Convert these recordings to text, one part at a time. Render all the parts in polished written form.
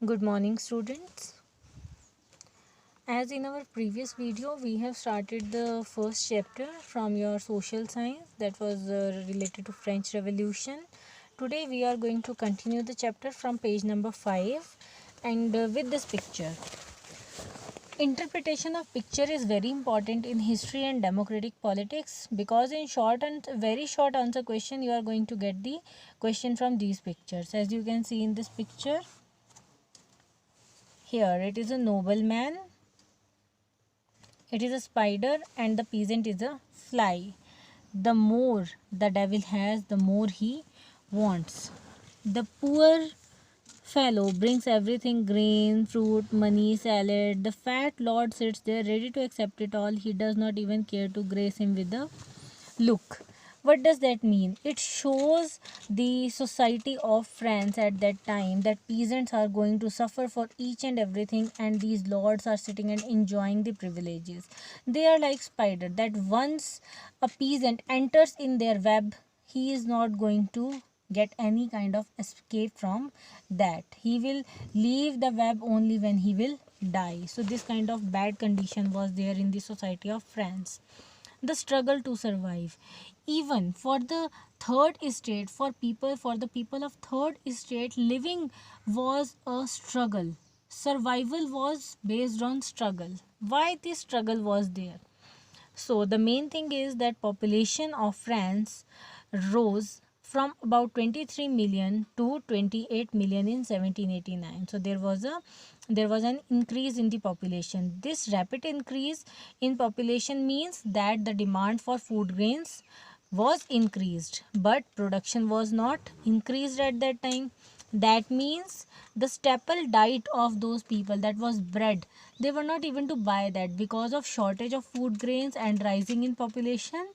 Good morning, students. As in our previous video, we have started the first chapter from your social science that was related to French Revolution. Today we are going to continue the chapter from page number 5 and with this picture. Interpretation of picture is very important in history and democratic politics because in short and very short answer question you are going to get the question from these pictures. As you can see in this picture, here it is a nobleman, it is a spider, and the peasant is a fly. The more the devil has, the more he wants. The poor fellow brings everything: grain, fruit, money, salad. The fat lord sits there ready to accept it all. He does not even care to grace him with a look. What does that mean? It shows the society of France at that time, that peasants are going to suffer for each and everything, and these lords are sitting and enjoying the privileges. They are like spider that once a peasant enters in their web, he is not going to get any kind of escape from that. He will leave the web only when he will die. So this kind of bad condition was there in the society of France. The struggle to survive, even for the third estate, for the people of third estate, living was a struggle. Survival was based on struggle. Why this struggle was there? So the main thing is that population of France rose from about 23 million to 28 million in 1789. So there was an increase in the population. This rapid increase in population means that the demand for food grains was increased, but production was not increased at that time. That means the staple diet of those people, that was bread, they were not even to buy that. Because of shortage of food grains and rising in population,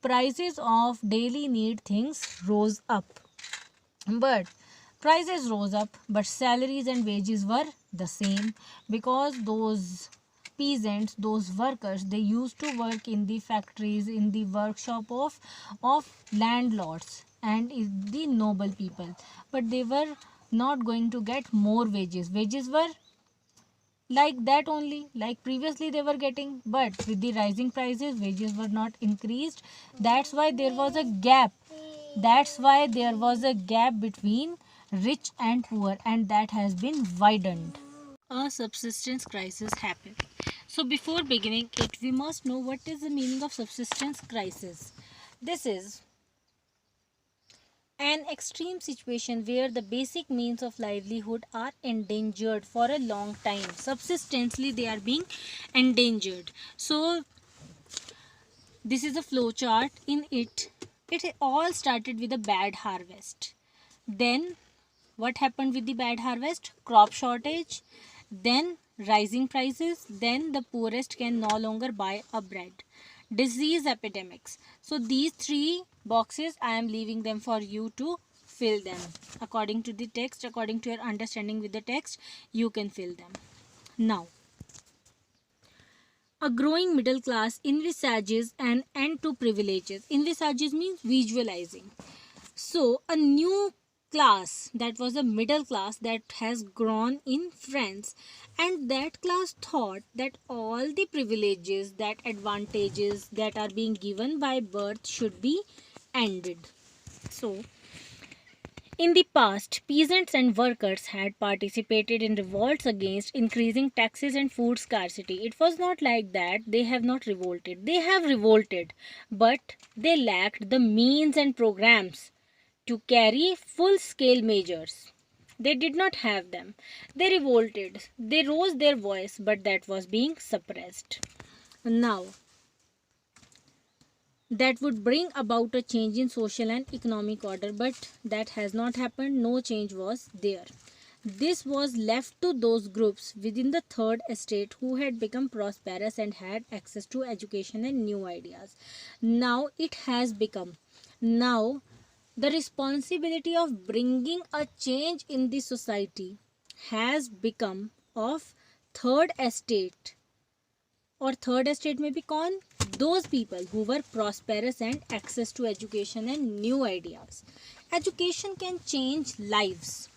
prices of daily need things rose up. But prices rose up, but salaries and wages were the same, because those peasants, those workers, they used to work in the factories, in the workshop of landlords and the noble people, but they were not going to get more wages. Wages were like that only, like previously they were getting, but with the rising prices wages were not increased. That's why there was a gap. That's why there was a gap between rich and poor, and that has been widened. A subsistence crisis happened. So before beginning it, we must know what is the meaning of subsistence crisis. This is an extreme situation where the basic means of livelihood are endangered for a long time. Subsistently they are being endangered. So this is a flow chart. In it all started with a bad harvest. Then what happened with the bad harvest? Crop shortage, then rising prices, then the poorest can no longer buy a bread. Disease epidemics. So these three boxes I am leaving them for you to fill them according to the text, according to your understanding with the text. You can fill them. Now, a growing middle class envisages an end to privileges. Envisages means visualizing. So, a new class, that was a middle class, that has grown in France, and that class thought that all the privileges, that advantages that are being given by birth should be ended. So, in the past, peasants and workers had participated in revolts against increasing taxes and food scarcity. It was not like that they have not revolted. They have revolted, but they lacked the means and programs to carry full scale measures. They did not have them. They revolted. They rose their voice, but that was being suppressed. Now, that would bring about a change in social and economic order, but that has not happened. No change was there. This was left to those groups within the third estate who had become prosperous and had access to education and new ideas. Now it has become. Now the responsibility of bringing a change in the society has become of third estate, or third estate may be called those people who were prosperous and access to education and new ideas. Education can change lives.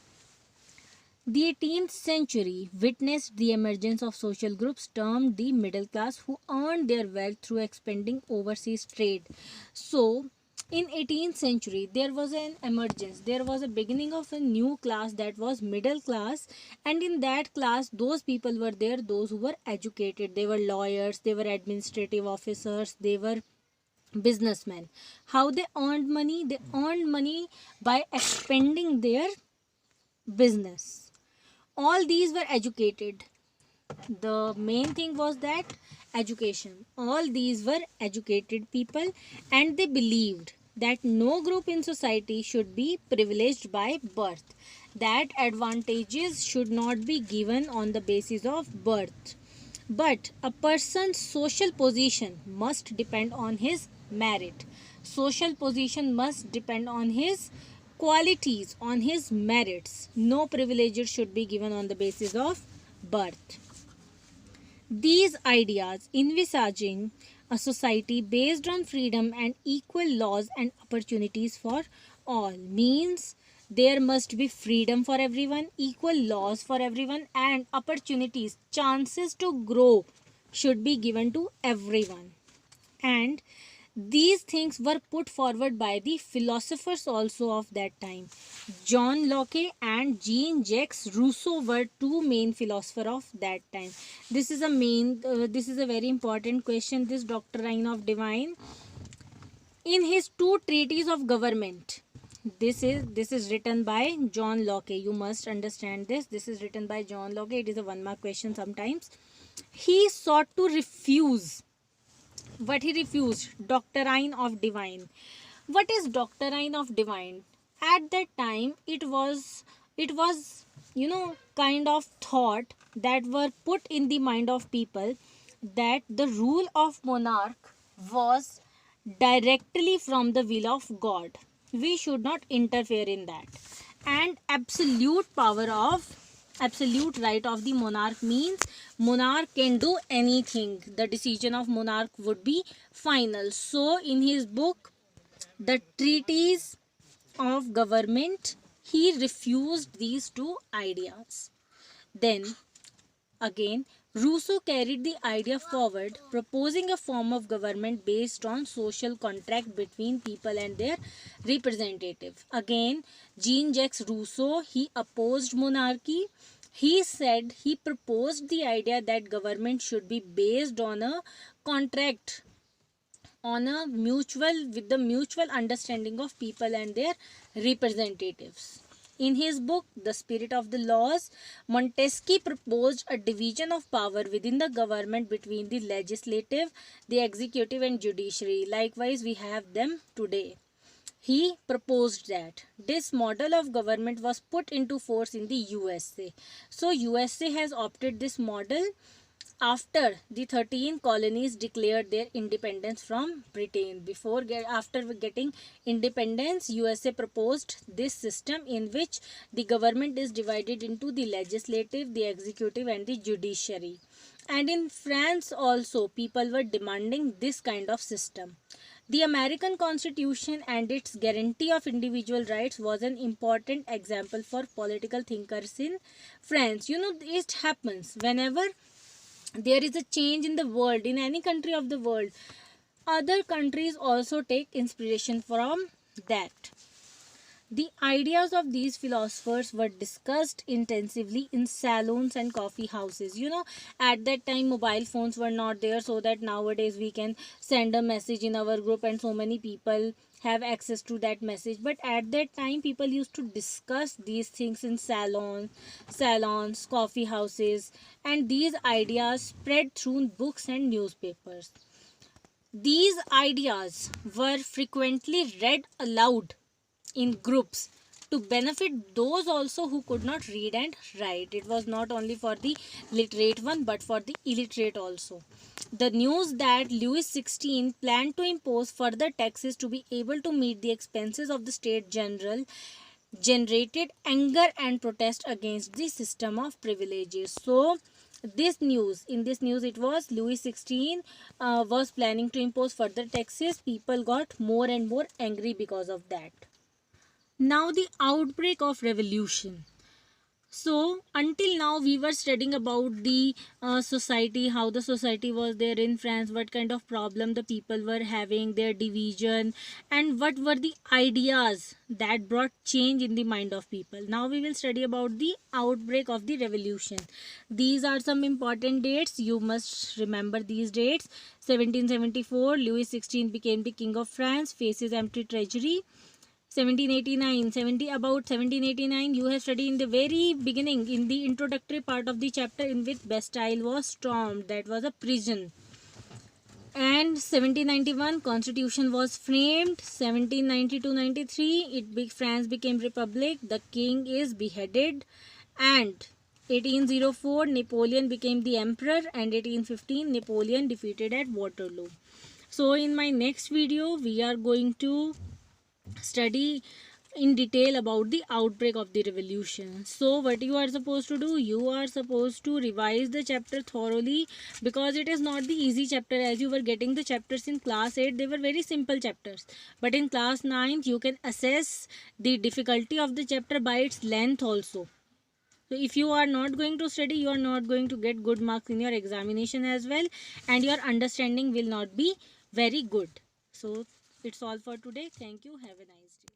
The 18th century witnessed the emergence of social groups termed the middle class who earned their wealth through expanding overseas trade. So, in 18th century there was an emergence, there was a beginning of a new class that was middle class, and in that class those people were there, those who were educated. They were lawyers, they were administrative officers, they were businessmen. How they earned money? They earned money by expanding their business. All these were educated. The main thing was that education. All these were educated people, and they believed that no group in society should be privileged by birth, that advantages should not be given on the basis of birth, but a person's social position must depend on his merit. Social position must depend on his qualities, on his merits. No privileges should be given on the basis of birth. These ideas envisaging a society based on freedom and equal laws and opportunities for all means there must be freedom for everyone, equal laws for everyone, and opportunities, chances to grow should be given to everyone. And these things were put forward by the philosophers also of that time. John Locke and Jean-Jacques Rousseau were two main philosophers of that time. This is a very important question, this doctrine of divine. In his two treatises of government, this is written by John Locke. You must understand this. This is written by John Locke. It is a one mark question sometimes. He sought to refuse. What he refused? Doctrine of divine. What is doctrine of divine? At that time it was kind of thought that were put in the mind of people that the rule of monarch was directly from the will of God. We should not interfere in that. And absolute right of the monarch means monarch can do anything. The decision of monarch would be final. So in his book, The Treatise of Government, he refused these two ideas. Then again, Rousseau carried the idea forward, proposing a form of government based on social contract between people and their representative. Again, Jean-Jacques Rousseau, he opposed monarchy. He proposed the idea that government should be based on a contract, on a with the mutual understanding of people and their representatives. In his book, The Spirit of the Laws, Montesquieu proposed a division of power within the government between the legislative, the executive, and judiciary. Likewise, we have them today. He proposed that this model of government was put into force in the USA. So, USA has opted this model after the 13 colonies declared their independence from Britain. After getting independence, USA proposed this system in which the government is divided into the legislative, the executive, and the judiciary. And in France also, people were demanding this kind of system. The American Constitution and its guarantee of individual rights was an important example for political thinkers in France. It happens whenever there is a change in the world, in any country of the world, other countries also take inspiration from that. The ideas of these philosophers were discussed intensively in salons and coffee houses. At that time mobile phones were not there, so that nowadays we can send a message in our group and so many people have access to that message. But at that time people used to discuss these things in salons, coffee houses, and these ideas spread through books and newspapers. These ideas were frequently read aloud in groups to benefit those also who could not read and write. It was not only for the literate one but for the illiterate also. The news that Louis XVI planned to impose further taxes to be able to meet the expenses of the State General generated anger and protest against the system of privileges. So in this news it was Louis XVI was planning to impose further taxes. People got more and more angry because of that. Now the outbreak of revolution. So until now we were studying about the society, how the society was there in France, what kind of problem the people were having, their division, and what were the ideas that brought change in the mind of people. Now we will study about the outbreak of the revolution. These are some important dates. You must remember these dates. 1774, Louis XVI became the king of France, faces empty treasury. 1789, about 1789 you have studied in the very beginning in the introductory part of the chapter, in which Bastille was stormed, that was a prison. And 1791 constitution was framed. 1792-93 France became republic, the king is beheaded. And 1804 Napoleon became the emperor, and 1815 Napoleon defeated at Waterloo. So in my next video we are going to study in detail about the outbreak of the revolution. So what you are supposed to do, you are supposed to revise the chapter thoroughly, because it is not the easy chapter. As you were getting the chapters in class 8, they were very simple chapters, but in class 9 you can assess the difficulty of the chapter by its length also. So if you are not going to study, you are not going to get good marks in your examination as well, and your understanding will not be very good. So it's all for today. Thank you. Have a nice day.